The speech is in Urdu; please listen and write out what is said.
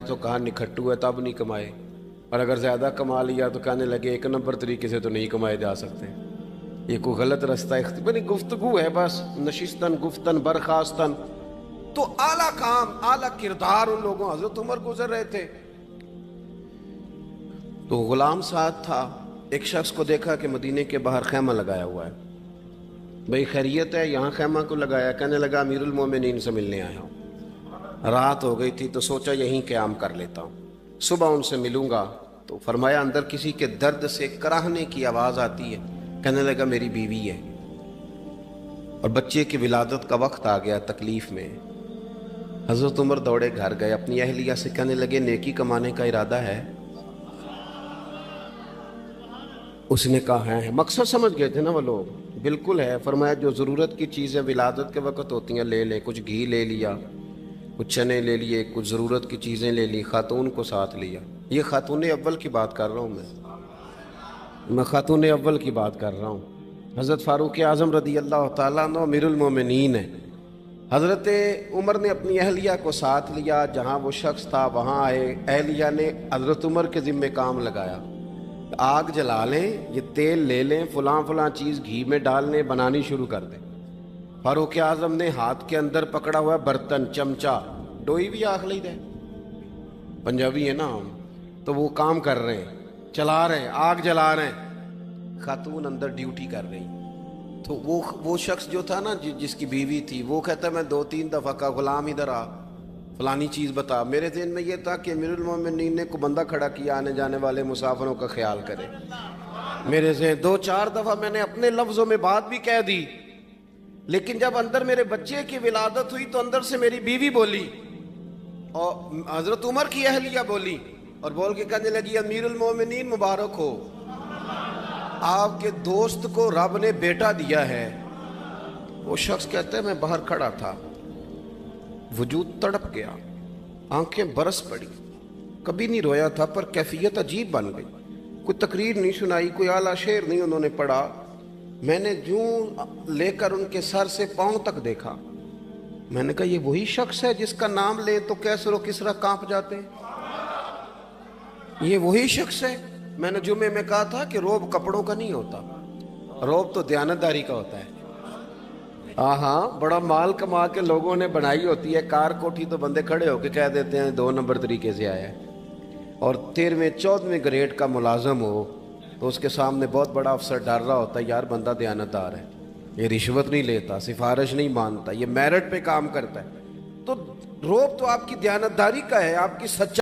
تو کہا نکھٹو ہے تب نہیں کمائے، اور اگر زیادہ کما لیا تو کہنے لگے ایک نمبر طریقے سے تو نہیں کمائے جا سکتے، یہ کوئی غلط رستہ بنی گفتگو ہے بس، نشستن گفتن برخاستن۔ تو اعلیٰ کام اعلیٰ کردار ان لوگوں، حضرت عمر گزر رہے تھے تو غلام ساتھ تھا، ایک شخص کو دیکھا کہ مدینے کے باہر خیمہ لگایا ہوا ہے، بھئی خیریت ہے، یہاں خیمہ کو لگایا؟ کہنے لگا امیر المومنین سے ملنے آیا ہوں، رات ہو گئی تھی تو سوچا یہیں قیام کر لیتا ہوں، صبح ان سے ملوں گا۔ تو فرمایا اندر کسی کے درد سے کراہنے کی آواز آتی ہے، کہنے لگا میری بیوی ہے اور بچے کی ولادت کا وقت آ گیا، تکلیف میں۔ حضرت عمر دوڑے گھر گئے، اپنی اہلیہ سے کہنے لگے نیکی کمانے کا ارادہ ہے؟ اس نے کہا ہے، مقصد سمجھ گئے تھے نا وہ لوگ، بالکل ہے۔ فرمایا جو ضرورت کی چیزیں ولادت کے وقت ہوتی ہیں لے لیں، کچھ گھی لے لیا، کچھ چنے لے لیے، کچھ ضرورت کی چیزیں لے لی، خاتون کو ساتھ لیا۔ یہ خاتون اول کی بات کر رہا ہوں میں خاتون اول کی بات کر رہا ہوں۔ حضرت فاروق اعظم رضی اللہ تعالیٰ عنہ امیر المومنین ہیں۔ حضرت عمر نے اپنی اہلیہ کو ساتھ لیا، جہاں وہ شخص تھا وہاں آئے، اہلیہ نے حضرت عمر کے ذمہ کام لگایا، آگ جلا لیں، یہ تیل لے لیں، فلاں فلاں چیز گھی میں ڈال لیں، بنانی شروع کر دیں۔ فاروق اعظم نے ہاتھ کے اندر پکڑا ہوا برتن، چمچہ، ڈوئی بھی آخ لی دے، پنجابی ہے نا ہم، تو وہ کام کر رہے ہیں، چلا رہے ہیں، آگ جلا رہے ہیں، خاتون اندر ڈیوٹی کر رہی۔ تو وہ شخص جو تھا نا جس کی بیوی تھی، وہ کہتا ہے میں 2-3 دفعہ کا غلام ادھر آ، فلانی چیز بتا۔ میرے ذہن میں یہ تھا کہ امیر المومنین نے کو بندہ کھڑا کیا آنے جانے والے مسافروں کا خیال کرے۔ میرے ذہن 2-4 دفعہ میں نے اپنے لفظوں میں بات بھی کہہ دی، لیکن جب اندر میرے بچے کی ولادت ہوئی تو اندر سے میری بیوی بولی اور حضرت عمر کی اہلیہ بولی، اور بول کے کہنے لگی امیر المومنین مبارک ہو، آپ کے دوست کو رب نے بیٹا دیا ہے۔ وہ شخص کہتا ہے میں باہر کھڑا تھا، وجود تڑپ گیا، آنکھیں برس پڑی، کبھی نہیں رویا تھا پر کیفیت عجیب بن گئی، کوئی تقریر نہیں سنائی، کوئی اعلیٰ شعر نہیں انہوں نے پڑھا، میں نے جوں لے کر ان کے سر سے پاؤں تک دیکھا، میں نے کہا یہ وہی شخص ہے جس کا نام لے تو کیسر و کسرا کانپ جاتے ہیں، یہ وہی شخص ہے۔ میں نے جمعے میں کہا تھا کہ روب کپڑوں کا نہیں ہوتا، روب تو دیانتداری کا ہوتا ہے۔ ہاں بڑا مال کما کے لوگوں نے بنائی ہوتی ہے کار کوٹھی، تو بندے کھڑے ہو کے کہہ دیتے ہیں 2 نمبر طریقے سے آیا ہے، اور 13ویں-14ویں گریڈ کا ملازم ہو تو اس کے سامنے بہت بڑا افسر ڈر رہا ہوتا ہے، یار بندہ دیانتدار ہے، یہ رشوت نہیں لیتا، سفارش نہیں مانتا، یہ میرٹ پہ کام کرتا ہے۔ تو روب تو آپ کی دیانتداری کا ہے، آپ کی سچائی